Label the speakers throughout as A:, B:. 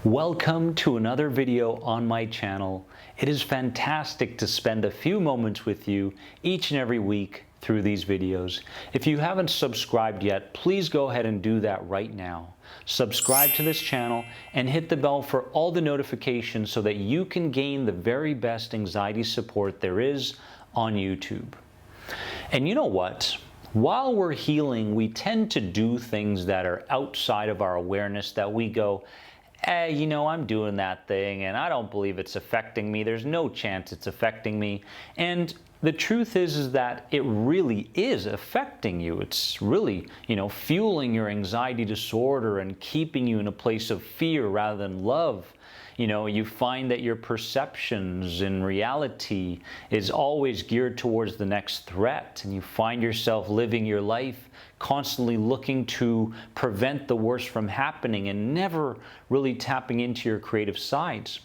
A: Welcome to another video on my channel. It is fantastic to spend a few moments with you each and every week through these videos. If you haven't subscribed yet, please go ahead and do that right now. Subscribe to this channel and hit the bell for all the notifications so that you can gain the very best anxiety support there is on YouTube. And you know what? While we're healing, we tend to do things that are outside of our awareness that we go, you know, I'm doing that thing and I don't believe it's affecting me. There's no chance it's affecting me. And the truth is that it really is affecting you. It's really, fueling your anxiety disorder and keeping you in a place of fear rather than love. You find that your perceptions in reality is always geared towards the next threat, and you find yourself living your life constantly looking to prevent the worst from happening and never really tapping into your creative sides.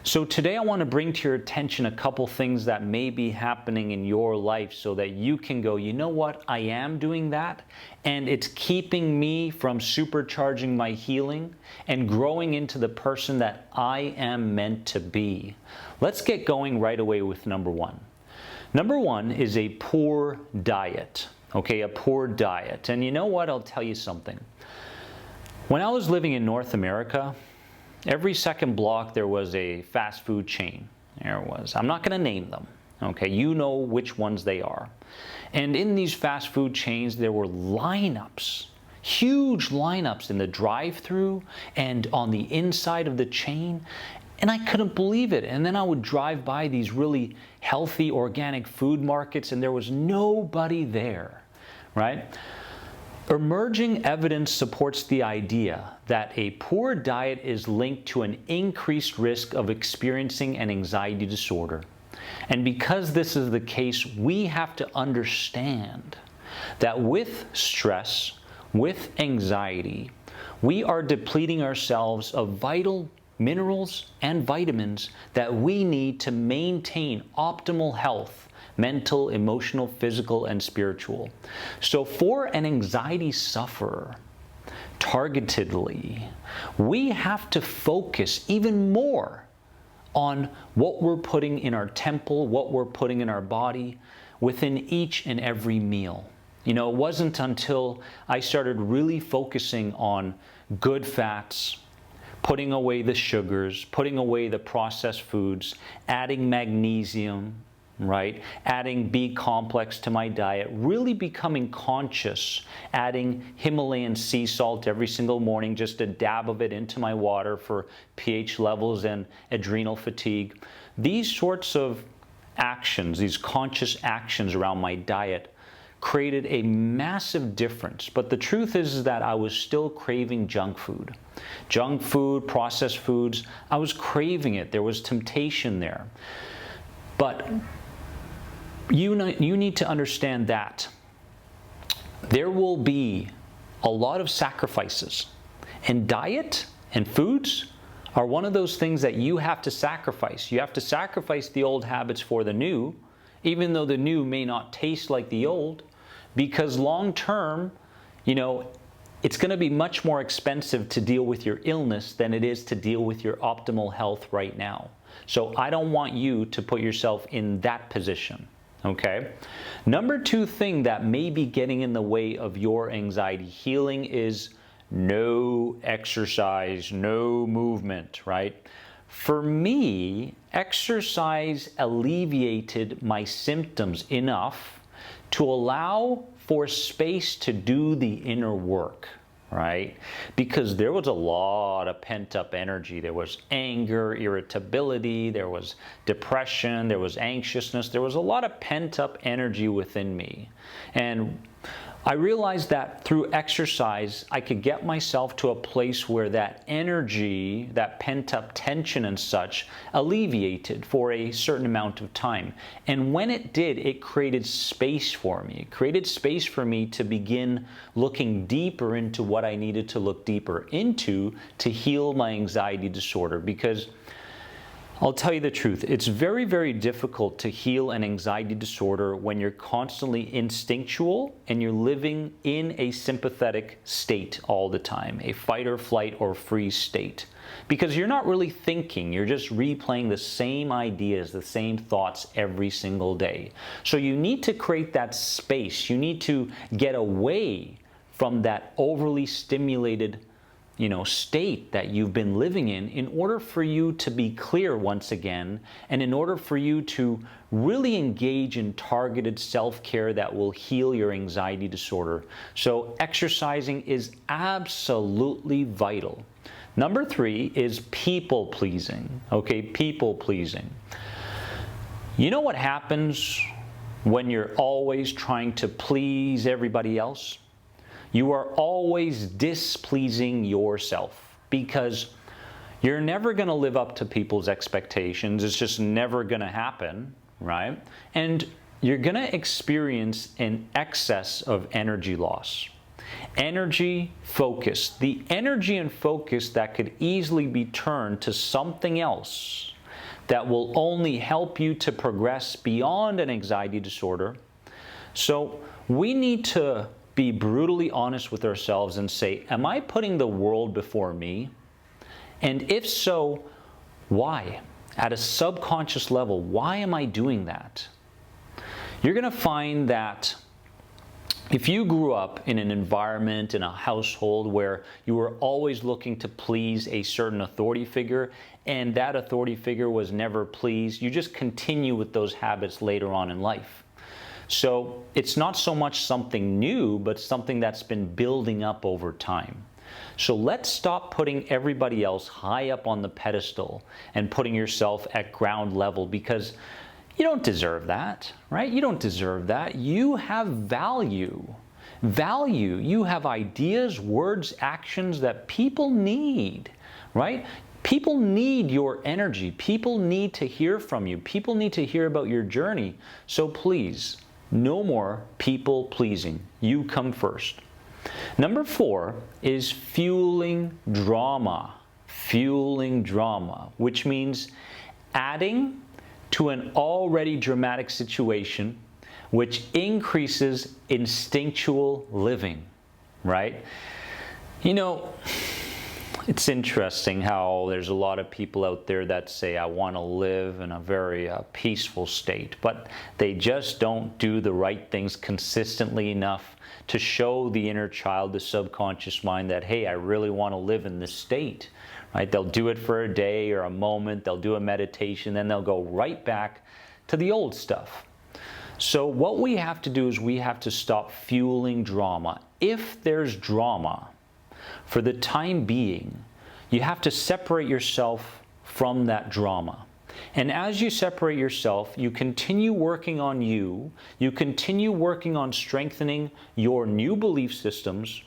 A: So today I want to bring to your attention a couple things that may be happening in your life so that you can go, you know what, I am doing that and it's keeping me from supercharging my healing and growing into the person that I am meant to be. Let's get going right away with number one. Number one is a poor diet. Okay, a poor diet. And you know what, I'll tell you something. When I was living in North America, every second block there was a fast food chain. There was. I'm not going to name them. Okay, you know which ones they are. And in these fast food chains there were lineups, huge lineups in the drive-through and on the inside of the chain. And I couldn't believe it. And then I would drive by these really healthy organic food markets and there was nobody there, right? Emerging evidence supports the idea that a poor diet is linked to an increased risk of experiencing an anxiety disorder. And because this is the case, we have to understand that with stress, with anxiety, we are depleting ourselves of vital minerals and vitamins that we need to maintain optimal health. Mental, emotional, physical, and spiritual. So for an anxiety sufferer, targetedly, we have to focus even more on what we're putting in our temple, what we're putting in our body within each and every meal. It wasn't until I started really focusing on good fats, putting away the sugars, putting away the processed foods, adding magnesium, right? Adding B complex to my diet, really becoming conscious, adding Himalayan sea salt every single morning, just a dab of it into my water for pH levels and adrenal fatigue. These sorts of actions, these conscious actions around my diet created a massive difference. But the truth is that I was still craving junk food. Junk food, processed foods, I was craving it. There was temptation there. But you need to understand that there will be a lot of sacrifices, and diet and foods are one of those things that you have to sacrifice. You have to sacrifice the old habits for the new, even though the new may not taste like the old, because long term, it's going to be much more expensive to deal with your illness than it is to deal with your optimal health right now. So I don't want you to put yourself in that position. Okay. Number two thing that may be getting in the way of your anxiety healing is no exercise, no movement, right? For me, exercise alleviated my symptoms enough to allow for space to do the inner work, right? Because there was a lot of pent-up energy. There was anger, irritability, there was depression, there was anxiousness, there was a lot of pent-up energy within me. And I realized that through exercise, I could get myself to a place where that energy, that pent-up tension and such, alleviated for a certain amount of time. And when it did, it created space for me. It created space for me to begin looking deeper into what I needed to look deeper into to heal my anxiety disorder. Because I'll tell you the truth, it's very, very difficult to heal an anxiety disorder when you're constantly instinctual and you're living in a sympathetic state all the time, a fight or flight or freeze state. Because you're not really thinking, you're just replaying the same ideas, the same thoughts every single day. So you need to create that space, you need to get away from that overly stimulated state that you've been living in order for you to be clear once again, and in order for you to really engage in targeted self-care that will heal your anxiety disorder. So exercising is absolutely vital. Number 3 is people pleasing. Okay, people pleasing. You know what happens when you're always trying to please everybody else? You are always displeasing yourself because you're never going to live up to people's expectations. It's just never going to happen, right? And you're going to experience an excess of energy loss. Energy focus. The energy and focus that could easily be turned to something else that will only help you to progress beyond an anxiety disorder. So we need to be brutally honest with ourselves and say, am I putting the world before me? And if so, why? At a subconscious level, why am I doing that? You're going to find that if you grew up in an environment, in a household where you were always looking to please a certain authority figure, and that authority figure was never pleased, you just continue with those habits later on in life. So it's not so much something new, but something that's been building up over time. So let's stop putting everybody else high up on the pedestal and putting yourself at ground level, because you don't deserve that, right? You don't deserve that. You have value. Value. You have ideas, words, actions that people need, right? People need your energy. People need to hear from you. People need to hear about your journey. So please, no more people pleasing. You come first. Number 4 is fueling drama. Fueling drama, which means adding to an already dramatic situation, which increases instinctual living, right? You know, it's interesting how there's a lot of people out there that say, I want to live in a very peaceful state, but they just don't do the right things consistently enough to show the inner child, the subconscious mind, that, hey, I really want to live in this state, right? They'll do it for a day or a moment, they'll do a meditation, then they'll go right back to the old stuff. So what we have to do is we have to stop fueling drama. If there's drama, for the time being, you have to separate yourself from that drama. And as you separate yourself, you continue working on you continue working on strengthening your new belief systems,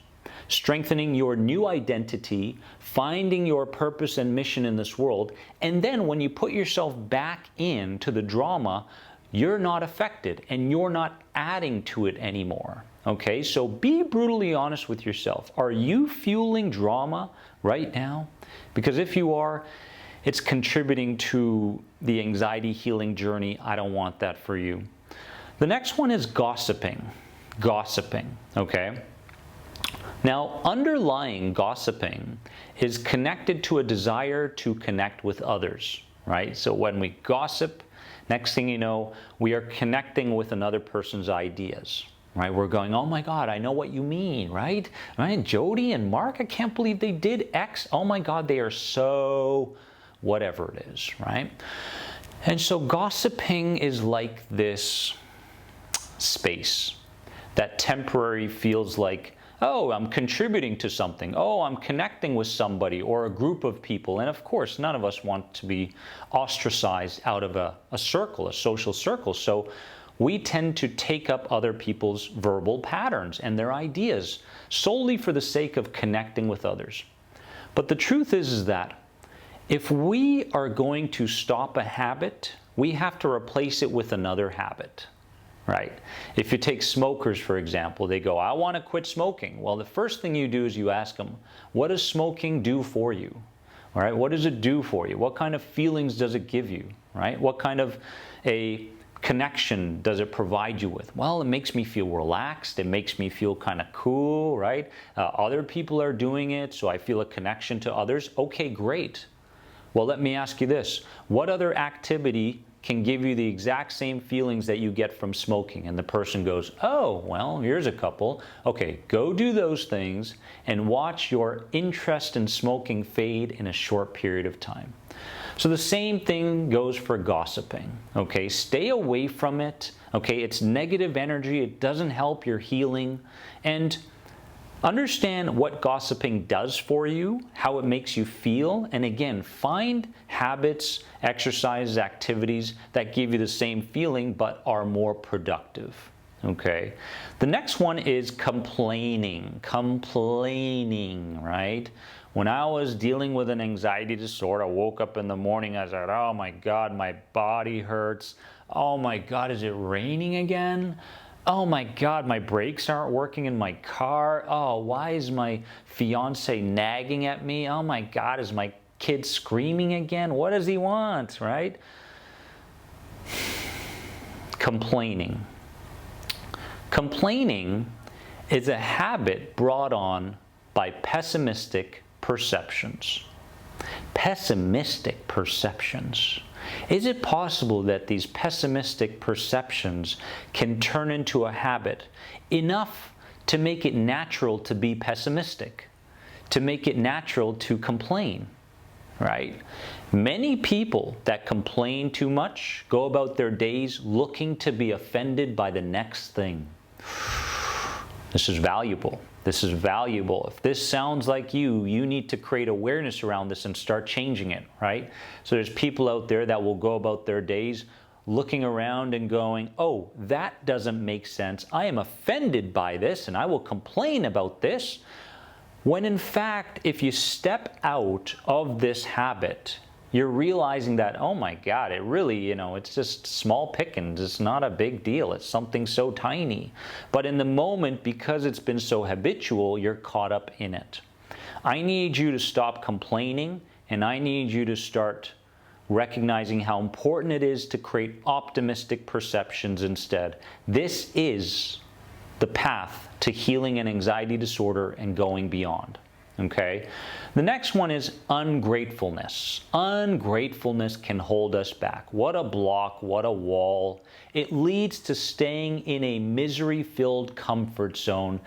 A: strengthening your new identity, finding your purpose and mission in this world. And then when you put yourself back into the drama, you're not affected and you're not adding to it anymore. Okay, so be brutally honest with yourself. Are you fueling drama right now? Because if you are, it's contributing to the anxiety healing journey. I don't want that for you. The next one is gossiping. Gossiping, okay? Now, underlying gossiping is connected to a desire to connect with others, right? So when we gossip, next thing you know, we are connecting with another person's ideas. Right, we're going, oh my God, I know what you mean, right? Right, Jody and Mark, I can't believe they did X. Oh my God, they are so whatever it is, right? And so gossiping is like this space that temporary feels like, oh, I'm contributing to something. Oh, I'm connecting with somebody or a group of people. And of course, none of us want to be ostracized out of a circle, a social circle. So we tend to take up other people's verbal patterns and their ideas solely for the sake of connecting with others. But the truth is that if we are going to stop a habit, we have to replace it with another habit, right? If you take smokers, for example, they go, I want to quit smoking. Well, the first thing you do is you ask them, what does smoking do for you? All right, what does it do for you? What kind of feelings does it give you? Right? What kind of a connection does it provide you with? Well, it makes me feel relaxed. It makes me feel kind of cool, right? Other people are doing it, so I feel a connection to others. Okay, great. Well, let me ask you this. What other activity can give you the exact same feelings that you get from smoking? And the person goes, oh, well, here's a couple. Okay, go do those things and watch your interest in smoking fade in a short period of time. So the same thing goes for gossiping, okay? Stay away from it, okay? It's negative energy. It doesn't help your healing. And understand what gossiping does for you, how it makes you feel, and again, find habits, exercises, activities that give you the same feeling but are more productive, okay? The next one is complaining, right? When I was dealing with an anxiety disorder, I woke up in the morning, I said, oh my God, my body hurts. Oh my God, is it raining again? Oh my God, my brakes aren't working in my car. Oh, why is my fiance nagging at me? Oh my God, is my kid screaming again? What does he want, right? Complaining. Complaining is a habit brought on by pessimistic perceptions. Pessimistic perceptions. Is it possible that these pessimistic perceptions can turn into a habit enough to make it natural to be pessimistic, to make it natural to complain, right? Many people that complain too much go about their days looking to be offended by the next thing. This is valuable. This is valuable. If this sounds like you need to create awareness around this and start changing it, right? So there's people out there that will go about their days looking around and going, oh, that doesn't make sense. I am offended by this and I will complain about this. When in fact, if you step out of this habit, you're realizing that, oh my God, it really, it's just small pickings. It's not a big deal. It's something so tiny. But in the moment, because it's been so habitual, you're caught up in it. I need you to stop complaining, and I need you to start recognizing how important it is to create optimistic perceptions instead. This is the path to healing an anxiety disorder and going beyond. Okay? The next one is ungratefulness. Ungratefulness can hold us back. What a block, what a wall. It leads to staying in a misery-filled comfort zone.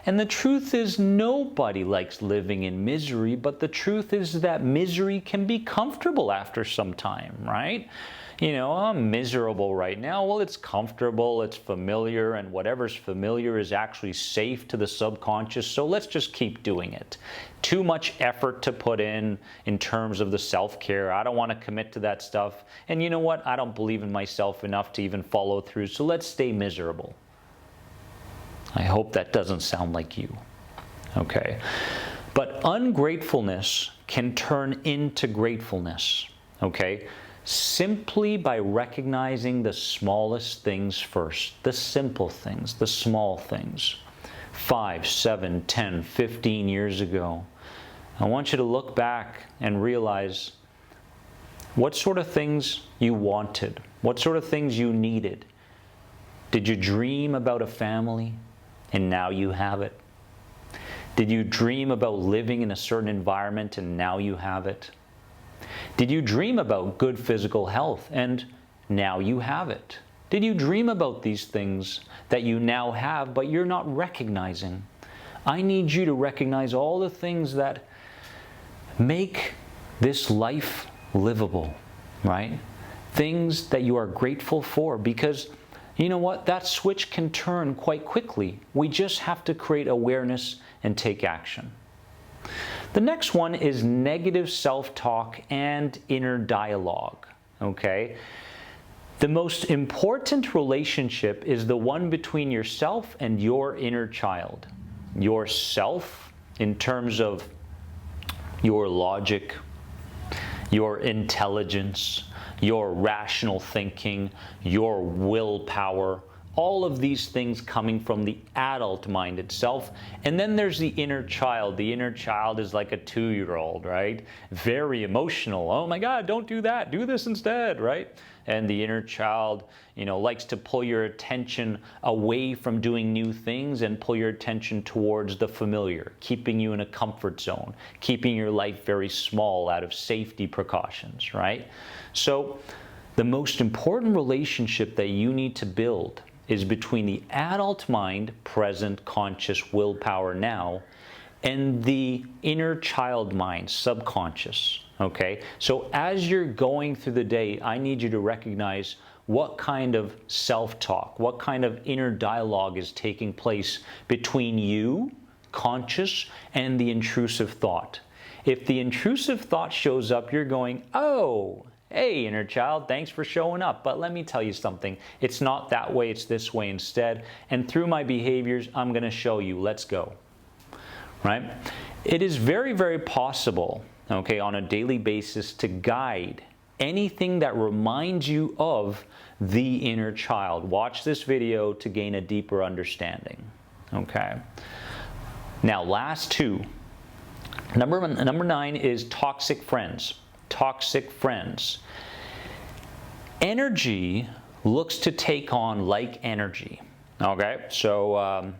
A: And the truth is nobody likes living in misery, but the truth is that misery can be comfortable after some time, right? I'm miserable right now. Well, it's comfortable, it's familiar, and whatever's familiar is actually safe to the subconscious, so let's just keep doing it. Too much effort to put in terms of the self-care. I don't want to commit to that stuff. And you know what? I don't believe in myself enough to even follow through, so let's stay miserable. I hope that doesn't sound like you. Okay. But ungratefulness can turn into gratefulness. Okay. Simply by recognizing the smallest things first, the simple things, the small things. 5, 7, 10, 15 years ago, I want you to look back and realize what sort of things you wanted, what sort of things you needed. Did you dream about a family and now you have it? Did you dream about living in a certain environment and now you have it? Did you dream about good physical health and now you have it? Did you dream about these things that you now have but you're not recognizing? I need you to recognize all the things that make this life livable, right? Things that you are grateful for, because you know what? That switch can turn quite quickly. We just have to create awareness and take action. The next one is negative self-talk and inner dialogue, okay? The most important relationship is the one between yourself and your inner child. Yourself, in terms of your logic, your intelligence, your rational thinking, your willpower, all of these things coming from the adult mind itself. And then there's the inner child. The inner child is like a 2-year-old, right? Very emotional. Oh my God, don't do that. Do this instead, right? And the inner child, likes to pull your attention away from doing new things and pull your attention towards the familiar, keeping you in a comfort zone, keeping your life very small out of safety precautions, right? So the most important relationship that you need to build is between the adult mind, present, conscious, willpower now, and the inner child mind, subconscious, okay? So as you're going through the day, I need you to recognize what kind of self-talk, what kind of inner dialogue is taking place between you, conscious, and the intrusive thought. If the intrusive thought shows up, you're going, oh, hey, inner child, thanks for showing up, but let me tell you something. It's not that way, it's this way instead. And through my behaviors, I'm going to show you. Let's go. Right? It is very, very possible, okay, on a daily basis to guide anything that reminds you of the inner child. Watch this video to gain a deeper understanding. Okay. Now, last two. Number 9 is toxic friends. Toxic friends. Energy looks to take on like energy. Okay, so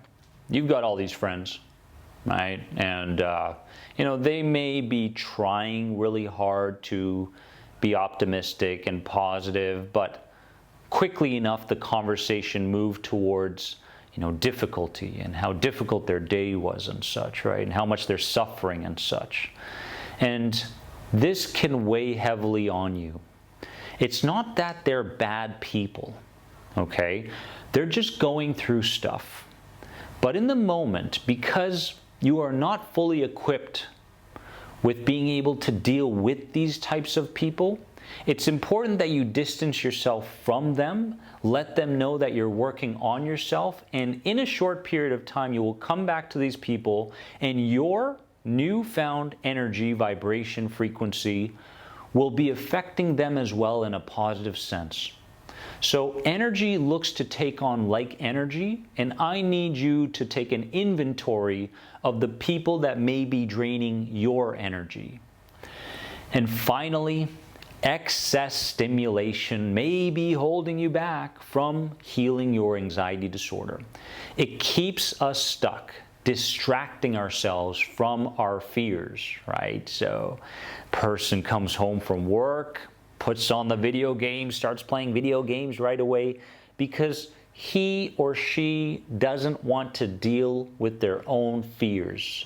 A: you've got all these friends, right? And they may be trying really hard to be optimistic and positive, but quickly enough the conversation moved towards difficulty and how difficult their day was and such, right? And how much they're suffering and such. And this can weigh heavily on you. It's not that they're bad people, okay? They're just going through stuff. But in the moment, because you are not fully equipped with being able to deal with these types of people, it's important that you distance yourself from them, let them know that you're working on yourself, and in a short period of time, you will come back to these people and your newfound energy, vibration, frequency will be affecting them as well in a positive sense. So energy looks to take on like energy, and I need you to take an inventory of the people that may be draining your energy. And finally, excess stimulation may be holding you back from healing your anxiety disorder. It keeps us stuck, distracting ourselves from our fears, right? So, person comes home from work, puts on the video game, starts playing video games right away because he or she doesn't want to deal with their own fears.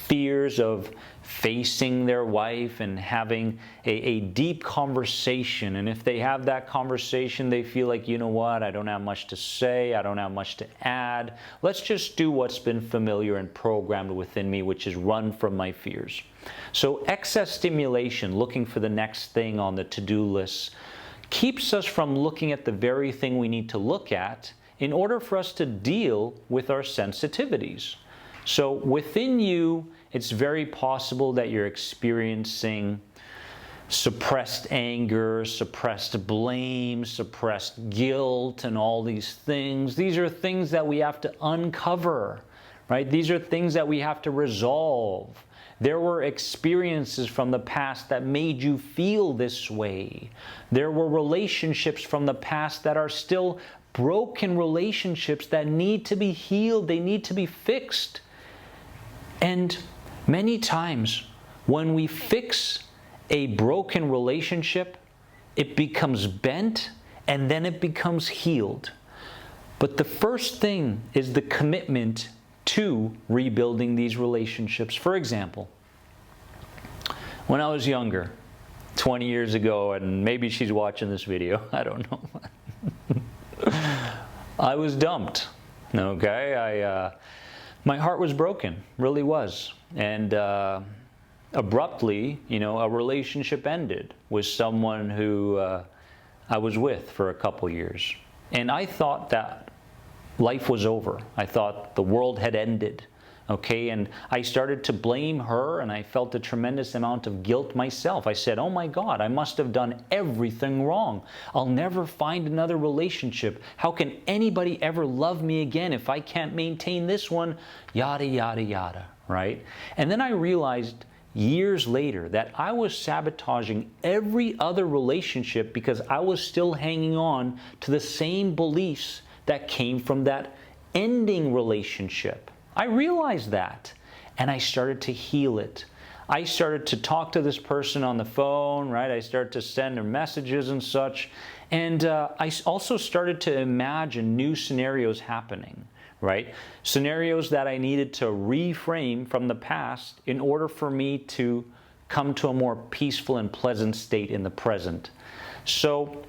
A: Fears of facing their wife and having a deep conversation. And if they have that conversation, they feel like, you know what, I don't have much to say, I don't have much to add. Let's just do what's been familiar and programmed within me, which is run from my fears. So excess stimulation, looking for the next thing on the to-do list, keeps us from looking at the very thing we need to look at in order for us to deal with our sensitivities. So within you, it's very possible that you're experiencing suppressed anger, suppressed blame, suppressed guilt, and all these things. These are things that we have to uncover, right? These are things that we have to resolve. There were experiences from the past that made you feel this way. There were relationships from the past that are still broken relationships that need to be healed. They need to be fixed. And many times when we fix a broken relationship, it becomes bent and then it becomes healed. But the first thing is the commitment to rebuilding these relationships. For example, when I was younger, 20 years ago, and maybe she's watching this video, I don't know. I was dumped, okay? My heart was broken, really was. And abruptly, a relationship ended with someone who I was with for a couple years. And I thought that life was over. I thought the world had ended Okay, and I started to blame her, and I felt a tremendous amount of guilt myself. I said, oh my God, I must have done everything wrong. I'll never find another relationship. How can anybody ever love me again if I can't maintain this one? Yada, yada, yada, right? And then I realized years later that I was sabotaging every other relationship because I was still hanging on to the same beliefs that came from that ending relationship. I realized that, and I started to heal it. I started to talk to this person on the phone, right? I started to send her messages and such, and I also started to imagine new scenarios happening, right? Scenarios that I needed to reframe from the past in order for me to come to a more peaceful and pleasant state in the present. So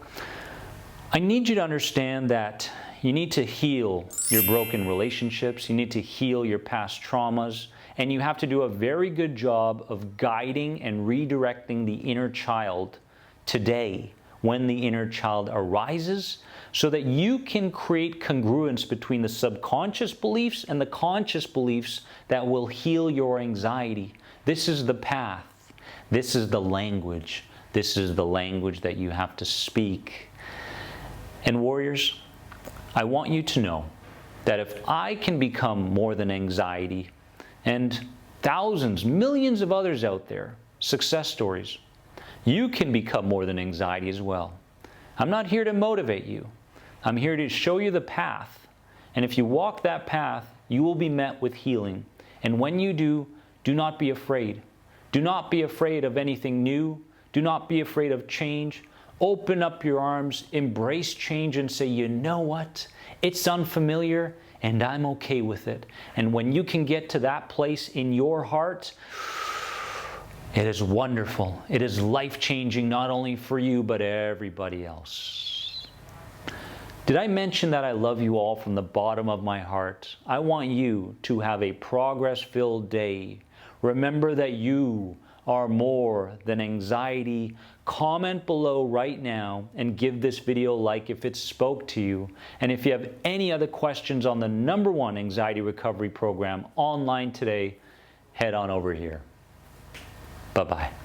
A: I need you to understand that you need to heal your broken relationships, you need to heal your past traumas, and you have to do a very good job of guiding and redirecting the inner child today when the inner child arises, so that you can create congruence between the subconscious beliefs and the conscious beliefs that will heal your anxiety. This is the path. This is the language. This is the language that you have to speak. And warriors, I want you to know that if I can become more than anxiety, and thousands, millions of others out there, success stories, you can become more than anxiety as well. I'm not here to motivate you. I'm here to show you the path. And if you walk that path, you will be met with healing. And when you do, do not be afraid. Do not be afraid of anything new. Do not be afraid of change. Open up your arms, embrace change, and say, you know what? It's unfamiliar, and I'm okay with it. And when you can get to that place in your heart, it is wonderful. It is life-changing, not only for you, but everybody else. Did I mention that I love you all from the bottom of my heart? I want you to have a progress-filled day. Remember that you are more than anxiety. Comment below right now and give this video a like if it spoke to you. And if you have any other questions on the #1 anxiety recovery program online today, head on over here. Bye-bye.